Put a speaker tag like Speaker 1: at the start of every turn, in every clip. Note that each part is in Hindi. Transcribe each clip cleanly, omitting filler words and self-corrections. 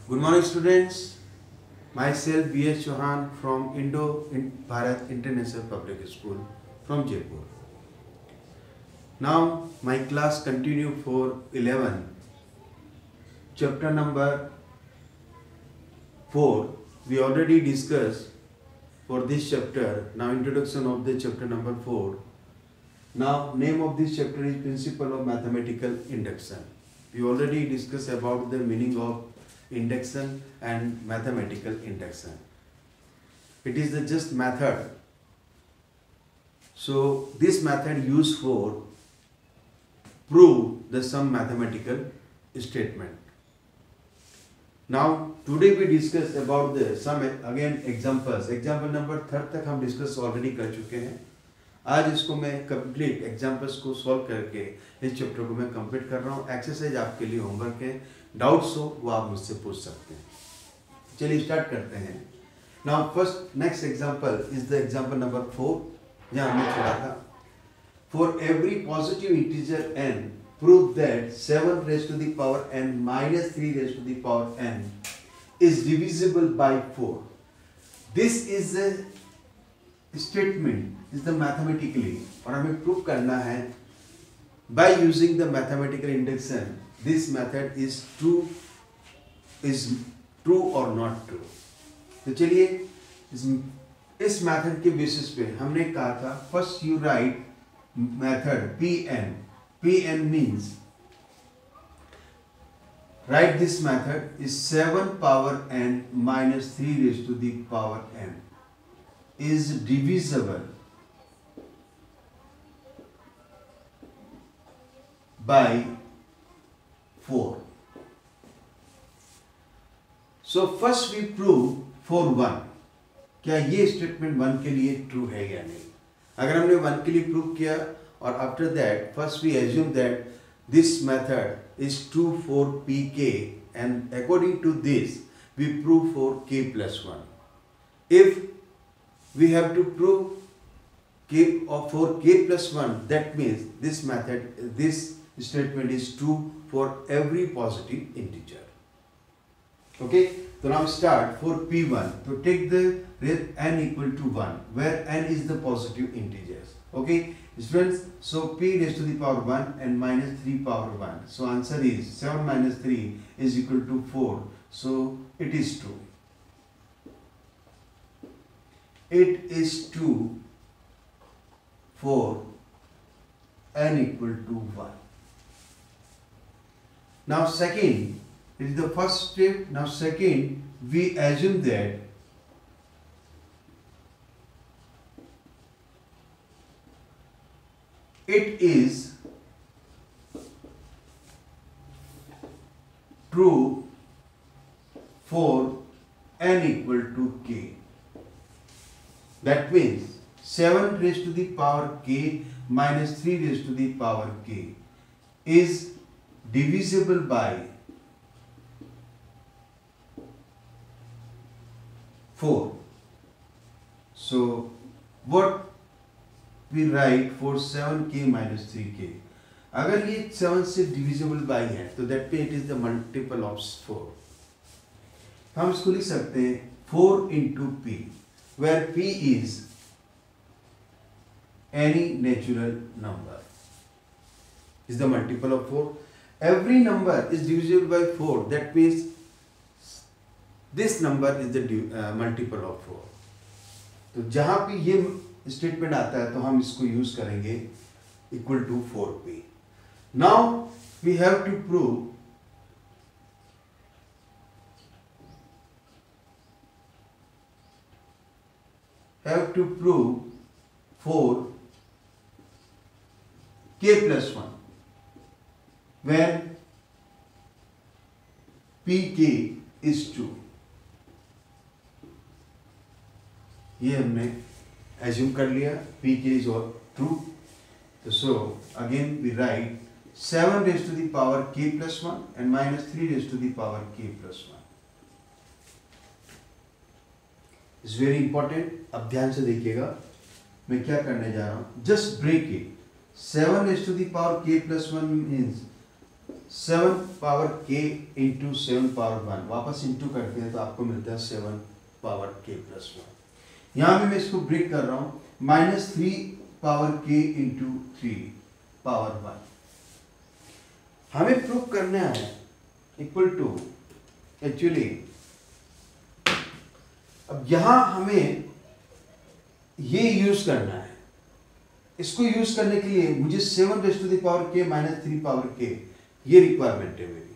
Speaker 1: Good morning, students. Myself B.S. Chauhan from Bharat International Public School from Jaipur. Now my class continue for 11. Chapter number 4. We already discussed for this chapter. Now introduction of the chapter number 4. Now name of this chapter is Principle of Mathematical Induction. We already discussed about the meaning of induction and mathematical induction. It is the just method. So this method used for prove the some mathematical statement. Now today we discuss about the some again examples. Example number 3 तक हम डिस्कस ऑलरेडी कर चुके हैं. आज इसको मैं कंप्लीट एग्जांपल्स को सॉल्व करके इस चैप्टर को मैं कंप्लीट कर रहा हूँ. एक्सरसाइज आपके लिए होमवर्क है. डाउट्स हो वो आप मुझसे पूछ सकते हैं. चलिए स्टार्ट करते हैं. Now first next example is the example number 4 जहाँ हमने छोड़ा था. For every positive integer n prove that 7 raised to the power n minus 3 raised to the power n is divisible by 4. This is a statement, is the mathematically, और हमें प्रूव करना है by using the mathematical induction. This method is true or not true. तो चलिए इस मेथड के बेसिस पे हमने कहा था first you right method Pn. Pn means write this method is 7 power n minus 3 raised to the power n is divisible by 4. So first we prove for 1. क्या ये स्टेटमेंट 1 के लिए ट्रू है या नहीं. अगर हमने 1 के लिए प्रूव किया और after that first we assume that this method is true for pk and according to this we prove for k plus 1. If we have to prove k for k plus 1, that means this statement is true for every positive integer. Okay, so now start for p1. So take the n equal to 1 where n is the positive integers. Okay students, so p raised to the power 1 and minus 3 power 1. So answer is 7 minus 3 is equal to 4. So it is true. It is true for n equal to 1. Now second, it is the first step. Now second, we assume that it is true for n equal to k. That means 7 raised to the power k minus 3 raised to the power k is divisible by 4. So what we write for 7k minus 3k. अगर ये 7 से divisible by है तो that means it is the multiple of 4. हम इसको लिख सकते हैं 4 into p where p is any natural number is the multiple of 4. Every number is divisible by 4, that means this number is the multiple of 4. तो जहां पे ये स्टेटमेंट आता है तो हम इसको यूज करेंगे equal to 4p. Now we have to prove for k plus 1 when pk is 2. ये हमने एज्यूम कर लिया pk is true. So again we write 7 raised to the power k plus 1 and minus 3 raised to the power k plus 1. It's very important. अब ध्यान से देखिएगा मैं क्या करने जा रहा हूँ. Just break it. 7 raised to the power k plus 1 means 7 power k into 7 power 1, वापस इंटू करते हैं तो आपको मिलता है 7 पावर k प्लस 1। यहाँ पे मैं इसको ब्रेक कर रहा हूँ, -3 पावर k इंटू 3 पावर 1। हमें प्रूव करना है इक्वल टू, एक्चुअली अब यहां हमें ये यूज करना है। इसको यूज करने के लिए मुझे 7 raise to the power k minus 3 power k, ये रिक्वायरमेंट है मेरी।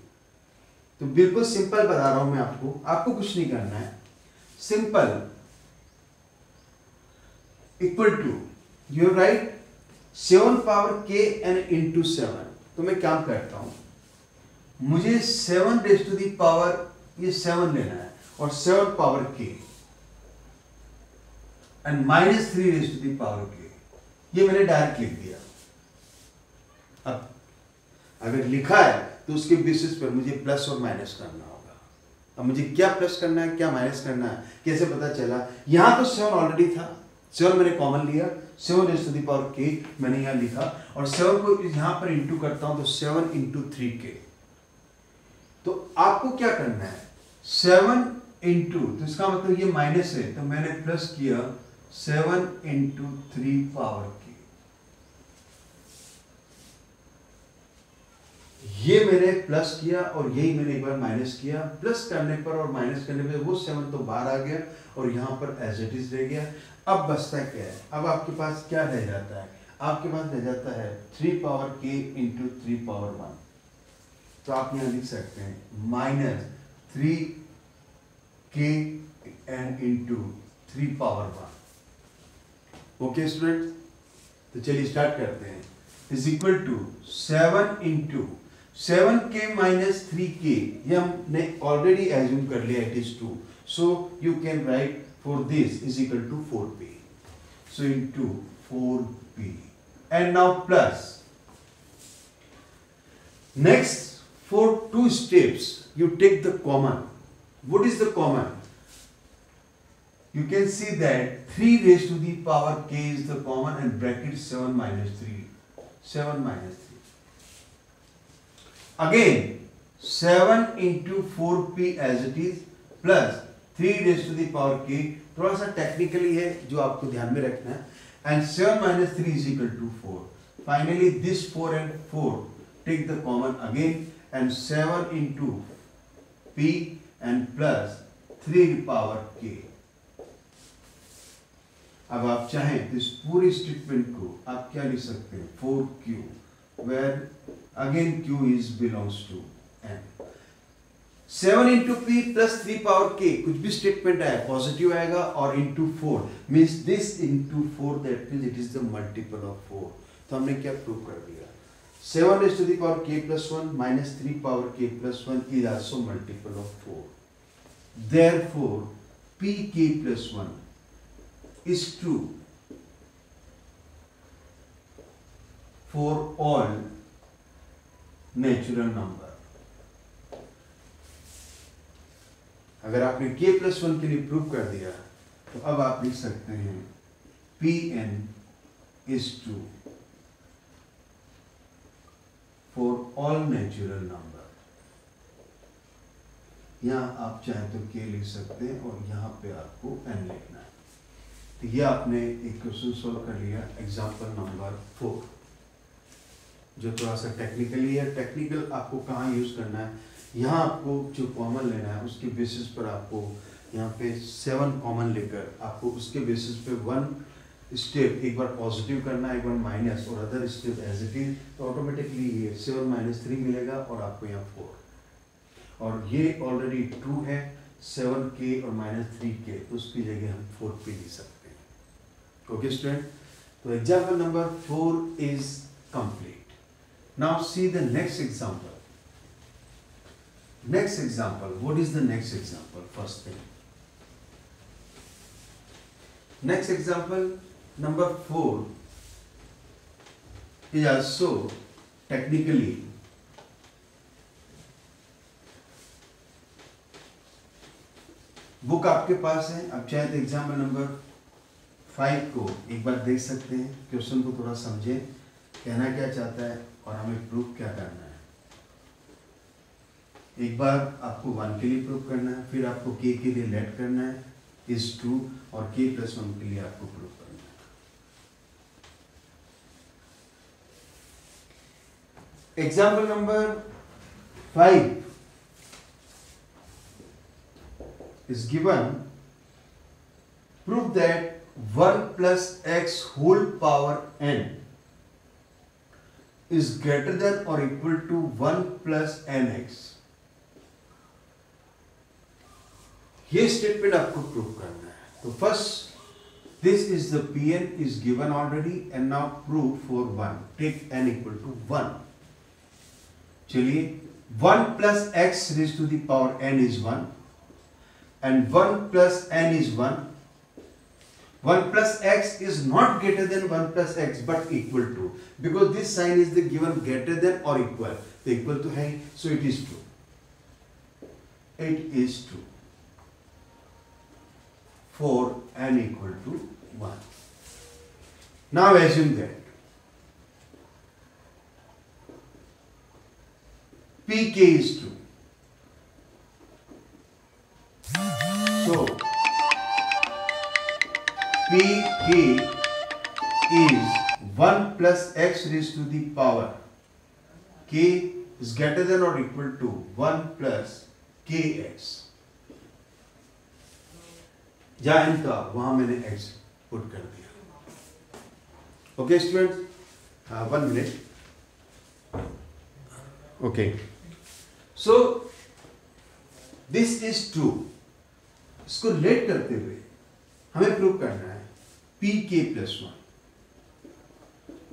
Speaker 1: तो बिल्कुल सिंपल बता रहा हूं मैं आपको कुछ नहीं करना है, simple equal to you write 7 power k n into 7। तो मैं क्या करता हूं, मुझे 7 रेज़ टू द पावर ये 7 लेना है और 7 power k and -3 raise to the power k, ये मैंने डायरेक्ट लिख दिया। अब अगर लिखा है तो उसके बेसिस पर मुझे प्लस और माइनस करना होगा। अब मुझे क्या प्लस करना है क्या माइनस करना है कैसे पता चला, यहां तो 7 ऑलरेडी था, 7 मैंने कॉमन लिया, 7 raise to the power k मैंने यहां लिखा और 7 को यहां पर इंटू करता हूं तो 7 इंटू 3k। तो आपको क्या करना है 7 इंटू, तो इसका मतलब ये माइनस है तो मैंने प्लस किया 7 इंटू 3 पावर k। ये मैंने प्लस किया और यही मैंने एक बार माइनस किया। प्लस करने पर और माइनस करने पर वो 7 तो बाहर आ गया और यहां पर एज इट इज रह गया। अब बचता क्या है, अब आपके पास क्या रह जाता है, आपके पास रह जाता है 3 पावर k इंटू 3 पावर 1। तो आप यहां लिख सकते हैं -3k and into 3 power 1। Okay students, तो चलिए स्टार्ट करते हैं। Is equal to 7 into 7k minus 3k, ये हमने ऑलरेडी एज्यूम कर लिया it is 2, so you can write for this is equal to 4p, so into 4p and now plus next for 2 steps you take the common. What is the common? You can see that 3 raised to the power k is the common and bracket 7 minus 3. 7 minus 3. Again 7 into 4p as it is plus 3 raised to the power k, थोड़ा सा टेक्निकली है जो आपको ध्यान में रखना है, and 7 minus 3 is equal to 4. Finally this 4 and 4 take the common again and 7 into p and plus 3 power k. अब आप चाहें तो इस पूरी स्टेटमेंट को आप क्या लिख सकते हैं 4q, where again q is belongs to n. 7 into p plus 3 power k, कुछ भी स्टेटमेंट आए पॉजिटिव आएगा और into 4 means this into 4, that means it is the multiple of 4। तो हमने क्या प्रूव कर दिया, 7 raised to the power k plus 1 minus 3 power k plus 1 is also multiple of 4. Therefore, pk plus 1 is true for all natural number. अगर आपने k plus 1 के लिए प्रूव कर दिया तो अब आप लिख सकते हैं pn is true for all natural number। यहाँ आप चाहें तो k लिख सकते हैं और यहाँ पे आपको n लिखना है। तो ये आपने एक क्वेश्चन सॉल्व कर लिया, एग्जाम्पल नंबर 4, जो थोड़ा सा टेक्निकली है। टेक्निकल आपको कहाँ यूज करना है, यहाँ आपको जो कॉमन लेना है उसके बेसिस पर आपको यहाँ पे 7 कॉमन लेकर आपको उसके बेसिस पे 1 स्टेप एक बार पॉजिटिव करना है, एक बार माइनस और other step as it is, तो ऑटोमेटिकली ये 7 minus 3 मिलेगा और आपको यहाँ 4, और ये ऑलरेडी ट्रू है 7k और -3k, तो उसकी जगह हम 4p लिख सकते हैं। ओके स्टूडेंट, तो example number 4 is complete. Now see the next example. Next example, what is the next example? First thing, next example number 4 is also technically book आपके पास है। अब चाहे तो एग्जाम्पल नंबर 5 को एक बार देख सकते हैं, क्वेश्चन को थोड़ा समझें, कहना क्या चाहता है और हमें प्रूफ क्या करना है। एक बार आपको 1 के लिए प्रूव करना है, फिर आपको k के लिए लेट करना है इज ट्रू, और k + 1 के लिए आपको प्रूव करना है। Example number 5 is given. Prove that 1 plus x whole power n is greater than or equal to 1 plus nx. ये स्टेटमेंट आपको प्रूव करना है। तो first this is the Pn is given already and now prove for 1. Take n equal to 1. चलिए 1 plus x raised to the power n is 1 and 1 plus n is 1. 1 plus x is not greater than 1 plus x but equal to, because this sign is the given greater than or equal. The equal to है, so it is true. It is true for n equal to 1. Now assume that pk is true. So pk is 1 plus x raised to the power k is greater than or equal to 1 plus kx. जहाँ n था वहां मैंने x पुट कर दिया। Okay students, 1 minute. Okay, so this is true. इसको लेट करते हुए हमें प्रूव करना है pk plus 1.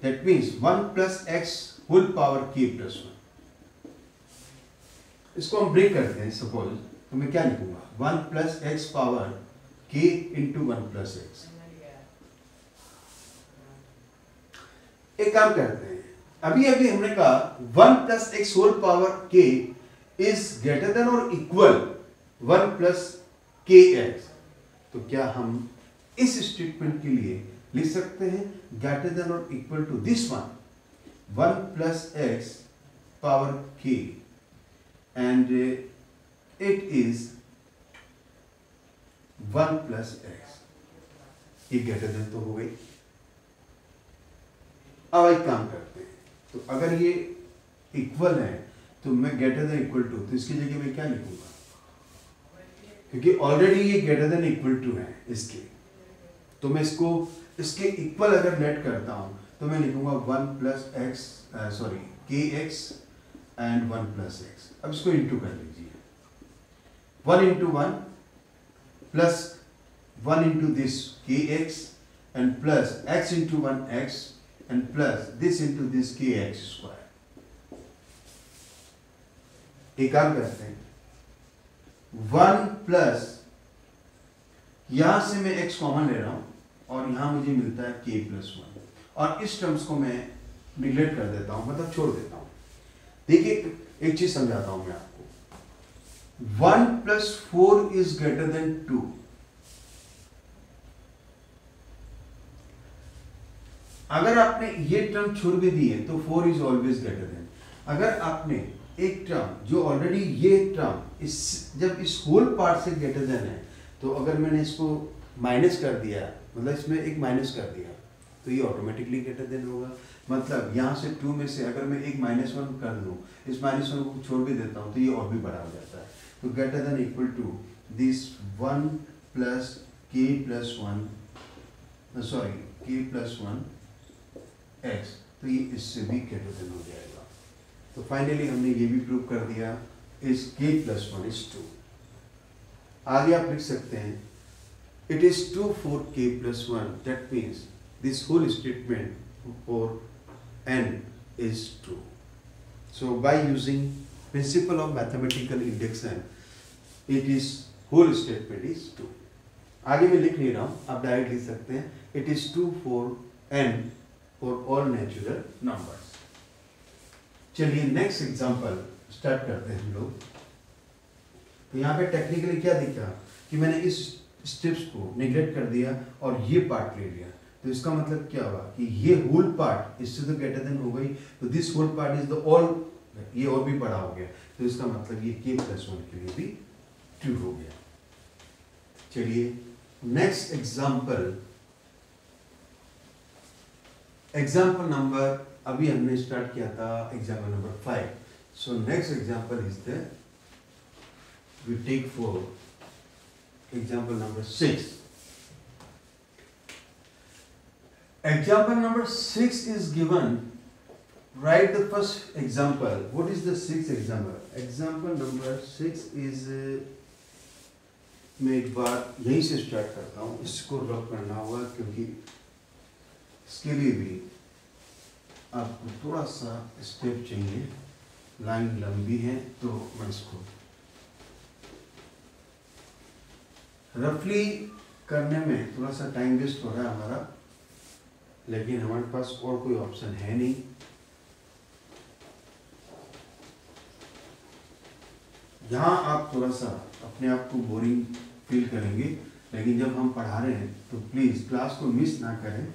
Speaker 1: That means 1 plus x whole power k plus 1. इसको हम ब्रेक करते हैं। सपोज तो मैं क्या लिखूंगा 1 plus x power k into 1 plus x. एक काम करते हैं, अभी अभी हमने कहा 1 plus x whole power k is greater than or equal 1 plus kx. तो क्या हम इस स्टेटमेंट के लिए लिख सकते हैं ग्रेटर देन और equal to this one 1 plus x power k and it is 1 plus x. ये ग्रेटर देन तो हो गई। अब एक काम करते हैं, तो अगर ये इक्वल है तो मैं ग्रेटर देन इक्वल टू, तो इसकी जगह मैं क्या लिखूंगा, क्योंकि ऑलरेडी ये ग्रेटर देन इक्वल टू है इसके, तो मैं इसको इसके इक्वल अगर लेट करता हूं तो मैं लिखूंगा 1 plus x kx and 1 plus x. अब इसको इंटू कर लीजिए, 1 into 1 plus 1 into this kx and plus x into 1x and plus this into this kx square. एक काम करते हैं, 1 plus यहां से मैं x कॉमन ले रहा हूं और यहां मुझे मिलता है k plus 1, और इस टर्म्स को मैं निगलेक्ट कर देता हूं, मतलब छोड़ देता हूं। देखिए एक चीज समझाता हूं मैं आपको, 1 plus 4 is greater than 2. अगर आपने ये टर्म छोड़ भी दी है तो 4 is always greater than. अगर आपने एक टर्म जो ऑलरेडी ये टर्म इस जब इस होल पार्ट से ग्रेटर देन है, तो अगर मैंने इसको माइनस कर दिया, मतलब इसमें एक माइनस कर दिया, तो ये ऑटोमेटिकली ग्रेटर देन होगा। मतलब यहाँ से 2 में से अगर मैं एक -1 कर दूँ, इस -1 को छोड़ भी देता हूँ, तो ये और भी बड़ा हो जाता है। तो greater than equal to this 1 plus k plus 1 x, तो ये इससे भी ग्रेटर देन हो जाएगा। तो फाइनली हमने ये भी प्रूव कर दिया, इस k plus 1 is 2. आगे आप लिख सकते हैं it is 2 for k plus 1. That means this whole statement for n is true. So by using principle of mathematical induction, it is whole statement is true. आगे मैं लिख नहीं रहा हूँ, आप डायरेक्ट लिख सकते हैं it is true for n for all natural numbers. चलिए नेक्स्ट एग्जांपल स्टार्ट करते हैं हम लोग। तो यहाँ पे टेक्निकली क्या दिखा कि मैंने इस स्टेप्स को निगलेक्ट कर दिया और ये पार्ट ले लिया, तो इसका मतलब क्या हुआ कि ये होल पार्ट इससे तो ग्रेटर देन हो गई, तो this whole part is the all ये और भी बड़ा हो गया, तो इसका मतलब ये k प्लस 1 के लिए भी ट्रू हो गया। चलिए नेक्स्ट एग्जाम्पल, एग्जाम्पल नंबर, अभी हमने स्टार्ट किया था example number 5। So next example is the, we take for example number 6। Example number 6 is given. Write the first example. What is the sixth example? Example number 6 is मैं एक बार यहीं से स्टार्ट करता हूँ, इसको रब करना होगा क्योंकि इसके लिए भी आपको थोड़ा सा स्टेप चाहिए, लाइन लंबी है तो मैं इसको रफली करने में थोड़ा सा टाइम वेस्ट हो रहा है हमारा, लेकिन हमारे पास और कोई ऑप्शन है नहीं। यहाँ आप थोड़ा सा अपने आप को बोरिंग फील करेंगे, लेकिन जब हम पढ़ा रहे हैं तो प्लीज़ क्लास को मिस ना करें।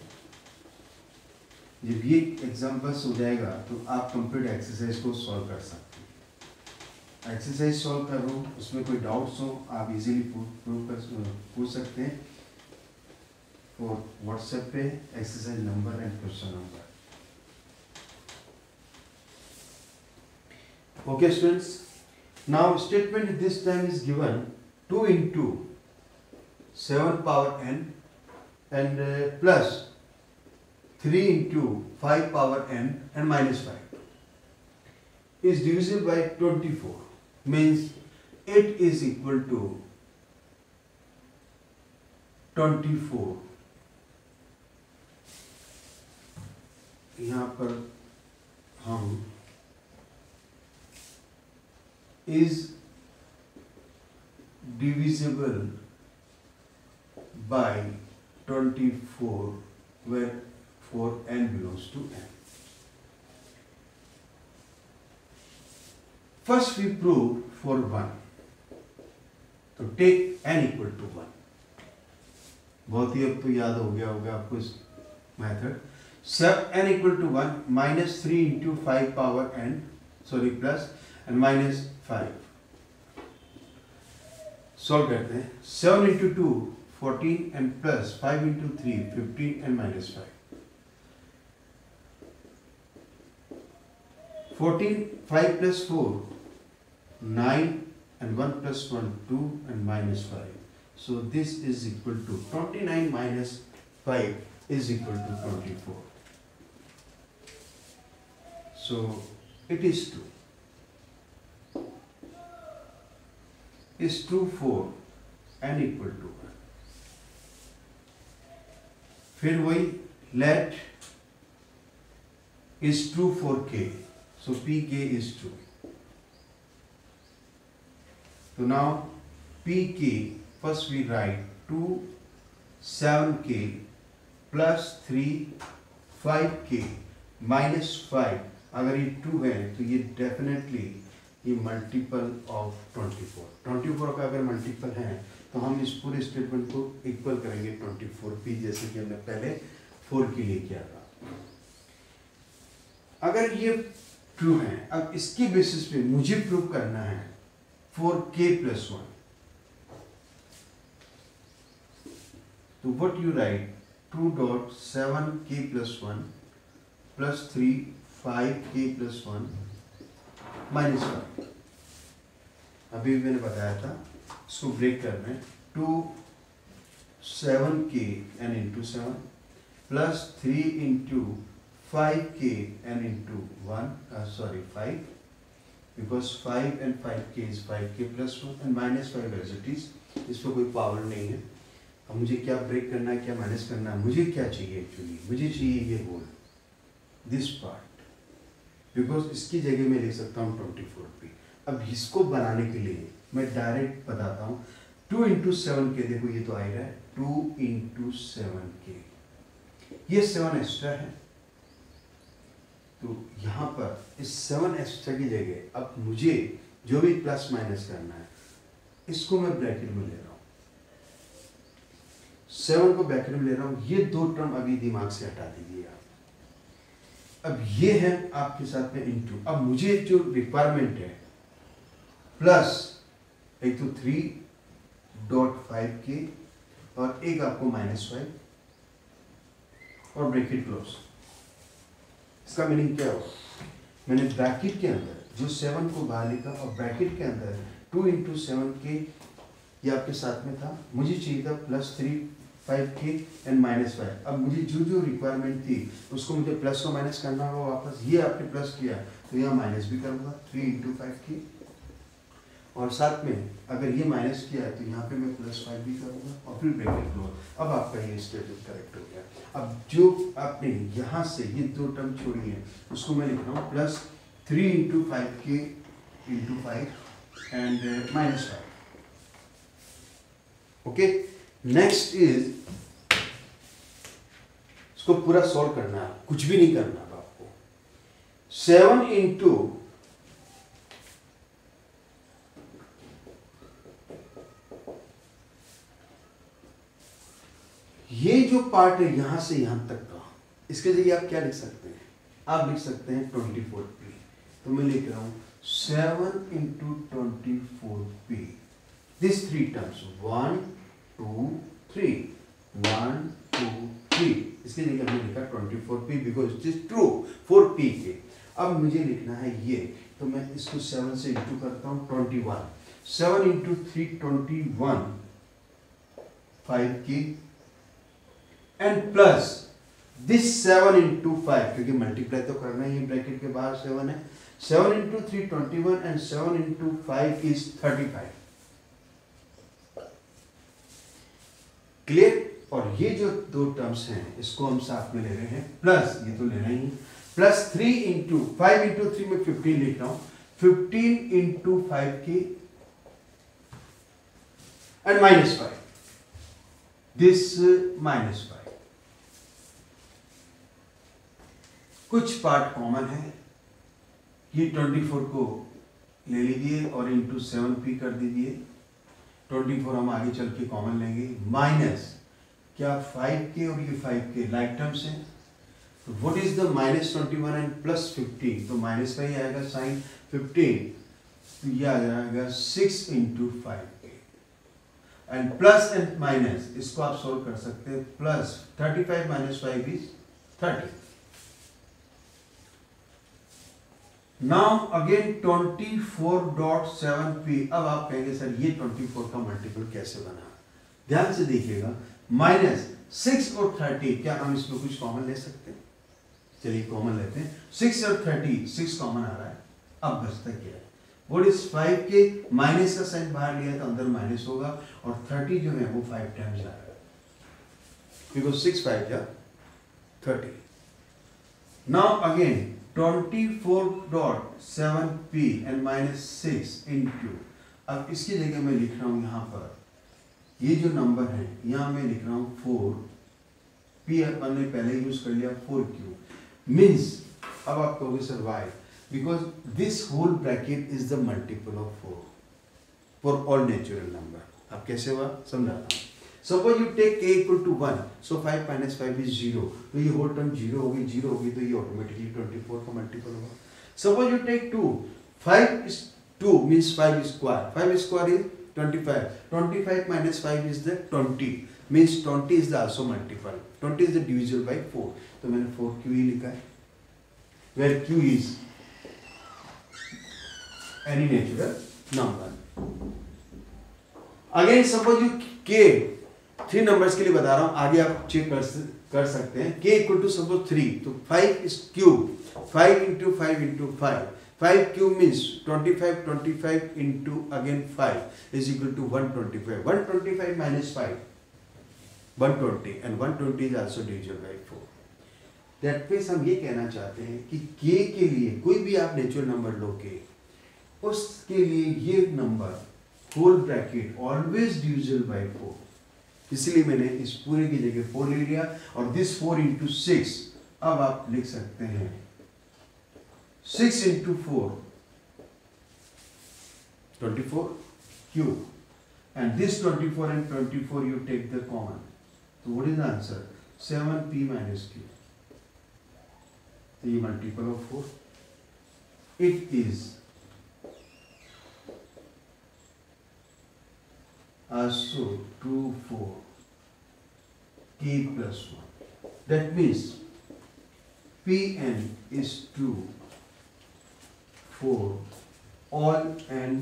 Speaker 1: जब ये एग्जाम्पल्स हो जाएगा तो आप कंप्लीट एक्सरसाइज को सॉल्व कर सकते हैं। एक्सरसाइज सॉल्व कर रहा हूँ, उसमें कोई डाउट्स हो आप इजीली पूछ सकते हैं और व्हाट्सएप पे exercise number and question number. Okay students, now statement this time is given 2 into 7 power n and plus 3 into 5 power n and minus 5 is divisible by 24, means it is equal to 24। यहाँ पर हम is divisible by 24 where for n belongs to n. First we prove for 1, तो take n equal to 1। बहुत ही अब तो याद हो गया होगा आपको इस मेथड। सब n equal to 1 minus 3 into 5 power n, sorry plus and minus 5। Solve करते हैं। 7 into 2 14 and plus 5 into 3 15 and minus 5। 14 5 plus 4 9 and 1 plus 1 2 and minus 5। So this is equal to 29 minus 5 is equal to 24। So it is true। Is true for n equal to 1। फिर वही let is true for k, so pk is true। So now pk, first we write 2 7k plus 3 5k minus 5। अगर ये 2 है तो ये डेफिनेटली ये मल्टीपल ऑफ 24 का अगर मल्टीपल है तो हम इस पूरे स्टेटमेंट को इक्वल करेंगे 24p, जैसे कि हमने पहले 4 के लिए किया था। अगर ये ट्रू है, अब इसके बेसिस पे मुझे प्रूव करना है 4k plus 1। तो what you right 2.7k plus 1 plus 3 5k plus 1 minus 1। अभी मैंने बताया था इसको ब्रेक करना है। 2 7k n into 7 plus 3 into 5k n into 5 because 5 and 5k is 5k plus 1 and minus 5 as it is। इस पर कोई पावर नहीं है। अब मुझे क्या ब्रेक करना है, क्या माइनस करना है, मुझे क्या चाहिए एक्चुअली, मुझे चाहिए ये होल दिस पार्ट, बिकॉज इसकी जगह में लिख सकता हूँ 24p। अब इसको बनाने के लिए मैं डायरेक्ट बताता हूँ 2 into 7k, देखो ये तो आएगा 2 into 7k, ये 7 एक्स्ट्रा है तो यहाँ पर इस 7 एक्स्ट्रा की जगह अब मुझे जो भी प्लस माइनस करना है इसको मैं ब्रैकेट में ले रहा हूँ, 7 को ब्रैकेट में ले रहा हूँ। ये दो टर्म अभी दिमाग से हटा दीजिए आप। अब ये है आपके साथ में इनटू, अब मुझे जो रिक्वायरमेंट है प्लस एक तो 3.5 के और एक आपको -5 और ब्रैकेट क्लोज। इसका मीनिंग क्या हो, मैंने ब्रैकेट के अंदर जो 7 को बाहर लिखा और ब्रैकेट के अंदर 2 × 7 के ये आपके साथ में था, मुझे चाहिए था +3.5k एंड -5। अब मुझे जो जो रिक्वायरमेंट थी उसको मुझे प्लस को माइनस करना होगा वापस, ये आपने प्लस किया तो यहाँ माइनस भी करूँगा 3 × 5k, और साथ में अगर ये माइनस किया है तो यहाँ पे मैं +5 भी करूँगा और फिर ब्रैकेट क्लोज। अब आपका ये स्टेटमेंट करेक्ट हो गया। अब जो आपने यहाँ से ये दो टर्म छोड़ी है उसको मैं लिख रहा हूँ +3 × 5k × 5 and -5। Okay, next is इसको पूरा सॉल्व करना है, कुछ भी नहीं करना अब आपको। 7 × ये जो पार्ट है यहां से यहां तक का, इसके जरिए आप क्या लिख सकते हैं, आप लिख सकते हैं 24p। तो मैं लिख रहा हूं 7 × 24p, दिस 3 टर्म्स 1 2 3 1 2 3, इसके जरिए हमने लिखा 24p because it is true 4p के। अब मुझे लिखना है ये, तो मैं इसको 7 से इंटू करता हूं 21, 7 × 3 21 5k एंड प्लस दिस 7 × 5, क्योंकि मल्टीप्लाई तो करना ही है, ब्रैकेट के बाहर 7 है, 7 × 3 21 एंड 7 × 5 इज 35। क्लियर? और ये जो दो टर्म्स हैं इसको हम साथ में ले रहे हैं, प्लस ये तो लेना ही, प्लस 3 × 5 × 3 में 15 लिख रहा हूं, 15 × 5k एंड -5, दिस -5। कुछ पार्ट कॉमन है, ये 24 को ले लीजिए और इंटू 7p कर दीजिए, 24 हम आगे चल के कॉमन लेंगे, माइनस क्या 5k और ये 5k लाइक टर्म्स हैं, तो व्हाट इज द -21 एंड +15, तो -5 आएगा साइन 15, तो ये आ जाएगा 6 × 5k and plus and minus इसको आप सोल्व कर सकते हैं, plus 35 - 5 is 30। Now again 24.7p। अब आप कहेंगे सर ये 24 का मल्टीपल कैसे बना, ध्यान से देखिएगा, -6 और 30, क्या हम इसमें कुछ कॉमन ले सकते हैं? चलिए कॉमन लेते हैं, 6 और 30, 6 कॉमन आ रहा है, अब बचता क्या है, व्हाट इज 5k, माइनस का साइन बाहर लिया तो अंदर माइनस होगा, और 30 जो है वो 5 टाइम्स आ रहा है, बिकॉज 6 5 या 30। Now again 24.7p and -6 into, अब इसकी जगह मैं लिख रहा हूं यहां पर, ये जो नंबर है यहां मैं लिख रहा हूं 4p, अपन ने पहले यूज कर लिया 4q, मीन्स अब आप कहोगे sir why, because this whole bracket is the multiple of 4 for all natural number. अब कैसे हुआ समझाता हूं। Suppose you take k = 1, so 5 - 5 is 0, तो ये होल टर्म 0 होगी, 0 होगी तो ये ऑटोमेटिकली 24 का मल्टीपल होगा। Suppose you take 2, 5 is 2 means 5 square, 5 square is 25, 25 - 5 is the 20, means 20 is the also multiple, 20 is the divisible by 4, तो मैंने 4q ही लिखा है, where q is any natural number। Again suppose you k 3 numbers के लिए बता रहा हूं, आगे आप चेक कर सकते हैं, k = सपोज 3, तो 5 is cube, 5 × 5 × 5, 5 cube means 25, 25 into again 5 is equal to 125, 125 - 5 120, and 120 is also divisible by 4। That means हम ये कहना चाहते हैं कि k के लिए कोई भी आप नेचुरल नंबर लो के, उसके लिए ये number whole bracket always divisible by 4, इसलिए मैंने इस पूरे की जगह 4 ले लिया, और दिस 4 × 6, अब आप लिख सकते हैं 6 × 4 24 cube, and this 24 and 24 you take the common, so what is the answer? 7p - q। तो ये multiple of 4, it is also true for k plus 1. That means Pn is true for all n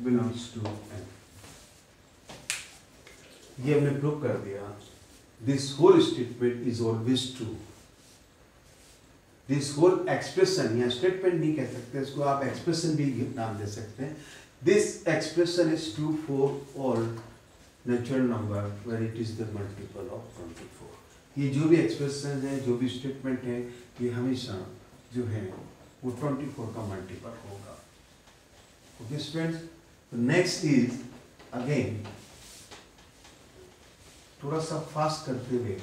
Speaker 1: belongs to n. ये हमने प्रूव कर दिया. This whole statement is always true. This whole expression, या statement नहीं कह सकते इसको, आप expression भी नाम दे सकते हैं. This expression is true for all natural number where it is the multiple of 24. ये जो भी expression है, जो भी statement है, ये हमेशा जो है वो 24 का multiple होगा. Okay students, so next is again थोड़ा सा फास्ट करते हुए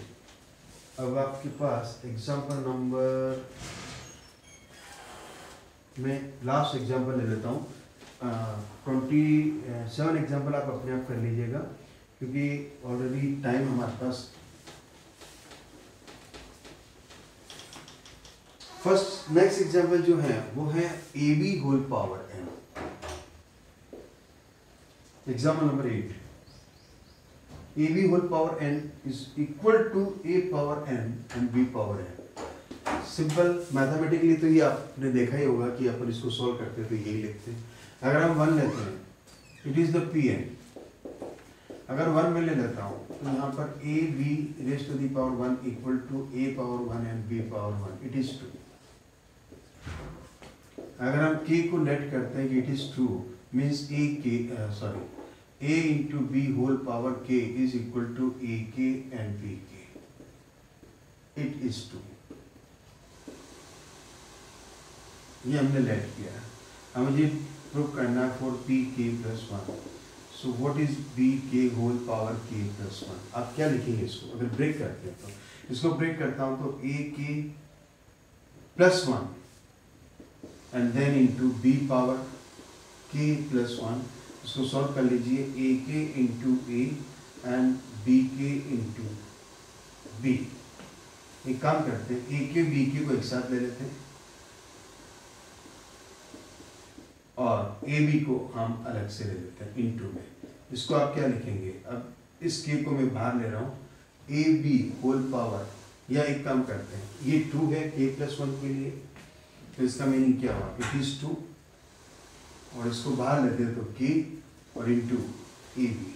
Speaker 1: अब आपके पास एग्जाम्पल नंबर, मैं लास्ट एग्जाम्पल ले लेता हूँ. 27 एग्जाम्पल आप अपने आप कर लीजिएगा क्योंकि ऑलरेडी टाइम हमारे पास. फर्स्ट नेक्स्ट एग्जाम्पल जो है वो है A B whole power n. Example number 8. A B whole power n is equal to a power n and b power n. Simple mathematically तो ये आपने देखा ही होगा कि अपन इसको सॉल्व करते तो यही लिखते हैं. अगर हम 1 लेते हैं, इट इज द Pn. अगर 1 में ले लेता हूँ तो यहाँ पर a b raise to the power 1 equal to a power 1 and b power 1, it is true. अगर हम k को लेट करते हैं कि it is true means a into b whole power k is equal to a k and b k. It is true. ये हमने लेट किया है. अब मुझे प्रूव करना है for P K plus 1. So what is B K whole power K plus 1. आप क्या लिखेंगे इसको अगर ब्रेक करते हैं तो? इसको ब्रेक करता हूं तो A K plus 1 and then into B power K plus 1. इसको सॉल्व कर लीजिए. A K into A and B K into B. एक काम करते हैं, ए के बी के को एक साथ ले लेते हैं और ए बी को हम अलग से ले लेते हैं इनटू में. इसको आप क्या लिखेंगे? अब इस के को मैं बाहर ले रहा हूँ. ए बी होल पावर, या एक काम करते हैं, ये ट्रू है के प्लस 1 के लिए तो इसका मीनिंग क्या हुआ? It is true. और इसको बाहर लेते हैं तो के और इनटू ए बी.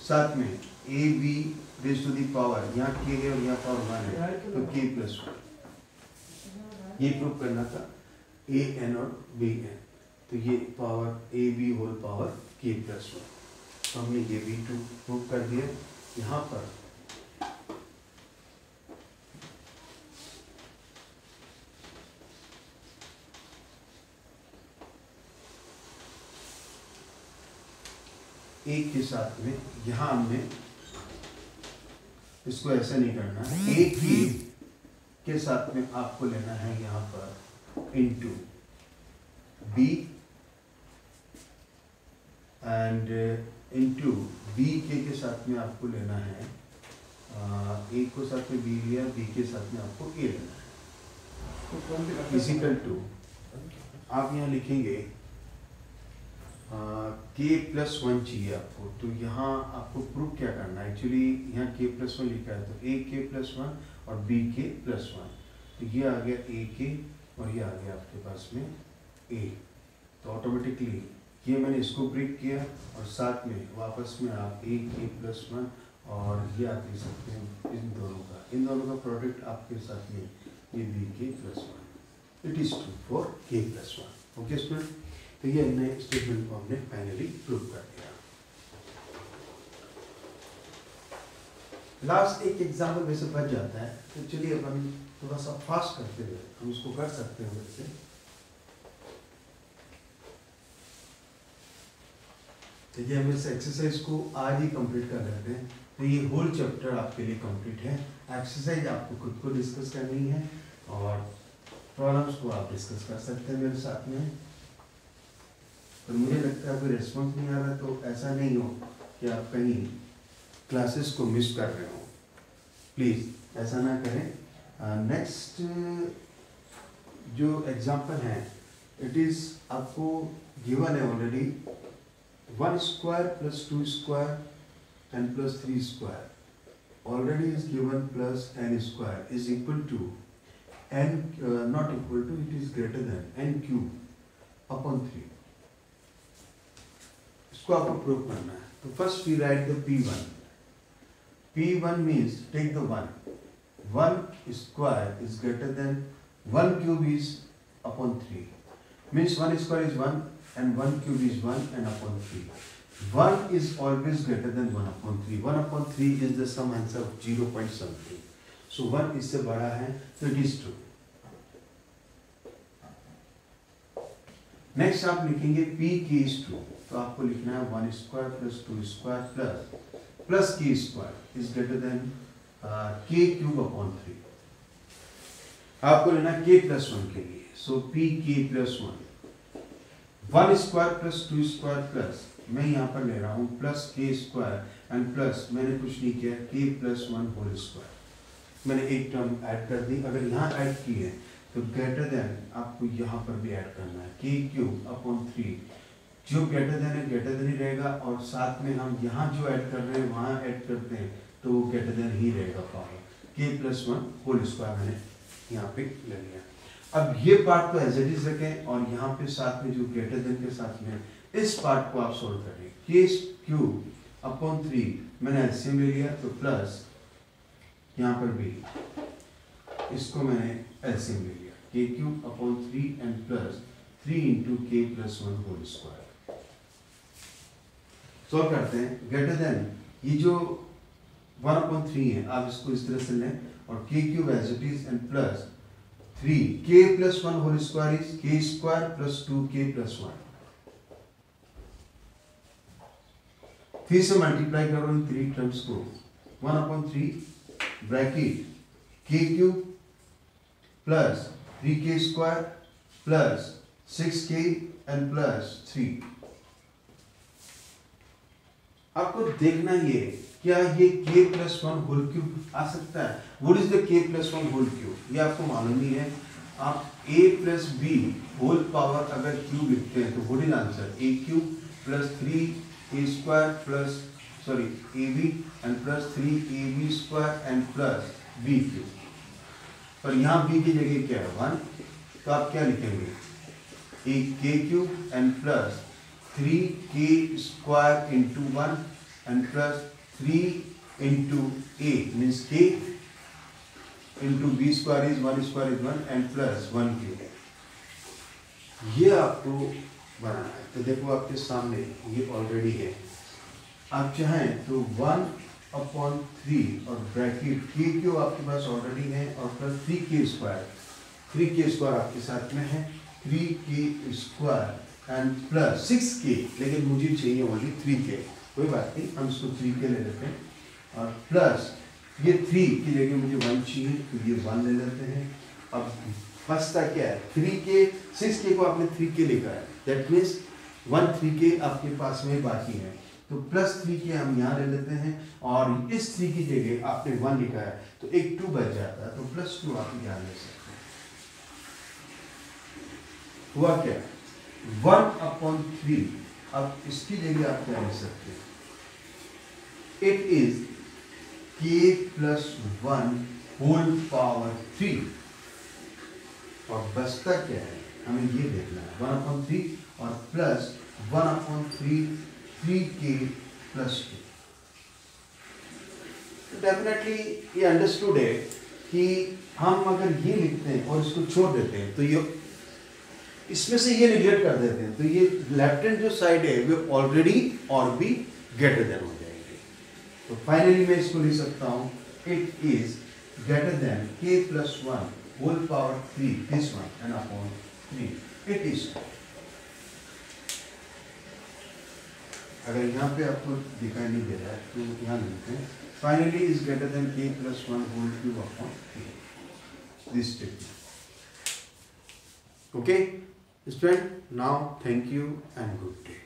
Speaker 1: साथ में A B raise to the power, यहाँ के है और यहाँ पावर 1 है तो के प्लस 1. ये प्रूव करना था ए एन और बी एन. तो ये power A B whole power K plus 1. तो हमने ये भी टू प्रूव कर दिया. यहाँ पर एक के साथ में यहाँ हमने इसको ऐसा नहीं करना है. एक ही के साथ में आपको लेना है यहाँ पर into B and into B के साथ में आपको लेना है ए को साथ में बी लिया, बी के साथ में आपको ए लेना है. फिजिकल टू आप यहाँ लिखेंगे के प्लस 1 चाहिए आपको. तो यहाँ आपको प्रूव क्या करना है? एक्चुअली यहाँ के प्लस 1 लिखा है तो ए के प्लस 1 और बी के प्लस 1. तो ये आ गया ए के और ये आ गया आपके पास में ए. तो ऑटोमेटिकली ये मैंने इसको ब्रेक किया और साथ में वापस में आप ए के प्लस 1 और ये आप लिख सकते हैं इन दोनों का प्रोडक्ट आपके साथ में ये बी के plus 1. It is true for के प्लस 1. ओके स्टूडेंट, तो ये हमने स्टेटमेंट को हमने फाइनली प्रूव कर दिया. लास्ट एक एग्जाम्पल वैसे बच जाता है तो चलिए अपन थोड़ा सा फास्ट करते हुए हम इसको कर सकते हैं वैसे. तो ये हम इस एक्सरसाइज को आज ही कंप्लीट कर लेते हैं. तो ये होल चैप्टर आपके लिए कंप्लीट है. एक्सरसाइज आपको खुद को डिस्कस करनी है और प्रॉब्लम्स को आप डिस्कस कर सकते हैं मेरे साथ में. तो मुझे लगता है कोई रिस्पॉन्स नहीं आ रहा तो ऐसा नहीं हो कि आप कहीं क्लासेस को मिस कर रहे हो. प्लीज़ ऐसा ना करें. नेक्स्ट जो एग्जाम्पल है इट इज आपको गिवन है already 1 square plus 2 square and plus 3 square already is given plus n square is equal to n not equal to it is greater than n cube upon 3. इसको आपको प्रूव करना है. तो first we write the P1. P1 means take the 1. 1 square is greater than 1 cube is upon 3. Means 1 square is 1 and 1 cube is 1 and upon 3. 1 is always greater than 1 upon 3. 1 upon 3 is the sum answer of 0 point something. So 1 इससे बड़ा है तो it is true. नेक्स्ट आप लिखेंगे P K is true. तो आपको लिखना है 1 square plus 2 square plus K square is greater than K cube upon 3. आपको लेना K प्लस 1 के लिए. सो P K plus 1 1 square plus 2 square plus मैं यहाँ पर ले रहा हूँ plus K square and plus मैंने कुछ नहीं किया K प्लस 1 होल स्क्वायर. मैंने एक टर्म ऐड कर दी. अगर यहाँ ऐड की है तो ग्रेटर देन आपको यहाँ पर भी ऐड करना है K क्यूब अपॉन 3. जो ग्रेटर देन है ग्रेटर देन ही रहेगा और साथ में हम यहाँ जो ऐड कर रहे हैं वहाँ ऐड करते हैं तो वो ग्रेटर देन ही रहेगा power. K plus 1 whole square मैंने यहाँ पे ले लिया. अब ये पार्ट तो एज इट इज रखें और यहाँ पे साथ में जो ग्रेटर देन के साथ में इस पार्ट को आप सोल्व करें. K क्यूब अपॉन 3 मैंने एलसीएम ले लिया तो प्लस यहाँ पर भी इसको मैंने एलसीएम ले लिया K cube upon 3 and plus 3 into K plus 1 whole square. Solve करते हैं. ग्रेटर देन ये जो 1 अपॉन 3 है आप इसको इस तरह से लें और K cube as it is and plus 3 K plus 1 whole square is K square plus 2K plus 1. 3 से मल्टीप्लाई करो इन 3 टर्म्स को. 1 upon 3 bracket K cube plus 3K square plus 6K and plus 3. आपको देखना ये क्या ये K प्लस 1 होल क्यूब आ सकता है. What is the K plus 1 whole cube? ये आपको मालूम नहीं है. आप A plus B whole power अगर क्यूब लिखते हैं तो what is answer A cube plus 3A square plus sorry AB and plus 3AB square and plus B cube. पर यहाँ B की जगह क्या है 1 तो आप क्या लिखेंगे A K cube and plus 3K square into 1 and plus 3 into A means K into B square is 1 square is 1 and plus 1 cube. ये आपको बनाना है. तो देखो आपके सामने ये ऑलरेडी है. आप चाहें तो 1 अपॉन 3 और ब्रैकेट K क्यूब आपके पास ऑलरेडी है और प्लस 3K स्क्वायर आपके साथ में है 3K square and plus 6K. लेकिन मुझे चाहिए ओनली 3K. कोई बात नहीं हम इसको 3K ले लेते हैं और प्लस ये 3 की जगह मुझे 1 चाहिए तो ये 1 ले लेते हैं. अब बचता क्या है 3K 6K को आपने 3K लिखा है दैट मीन्स 1 3K आपके पास में बाकी है तो प्लस 3K हम यहाँ ले लेते हैं और इस 3 की जगह आपने 1 लिखा है तो एक 2 बच जाता है तो प्लस 2 आप यहाँ ले सकते हैं. हुआ क्या 1 अपॉन 3. अब इसकी जगह आप क्या ले सकते हैं it is K plus 1 whole power 3 और बचता क्या है हमें ये देखना है 1 अपॉन 3 और plus 1 upon 3K plus 2. Definitely ये अंडरस्टूड है कि हम अगर ये लिखते हैं और इसको छोड़ देते हैं तो ये इसमें से ये निगलेक्ट कर देते हैं तो ये लेफ्ट हैंड जो साइड है वो ऑलरेडी और भी ग्रेटर देन हो जाएगी. तो फाइनली मैं इसको लिख सकता हूँ it is greater than K plus 1 whole power 3 this one and upon 3 it is. अगर यहाँ पे आपको दिखाई नहीं दे रहा है तो यहाँ लिखते हैं finally is greater than K plus 1 whole cube upon 3 this statement. Okay, student, now thank you and good day.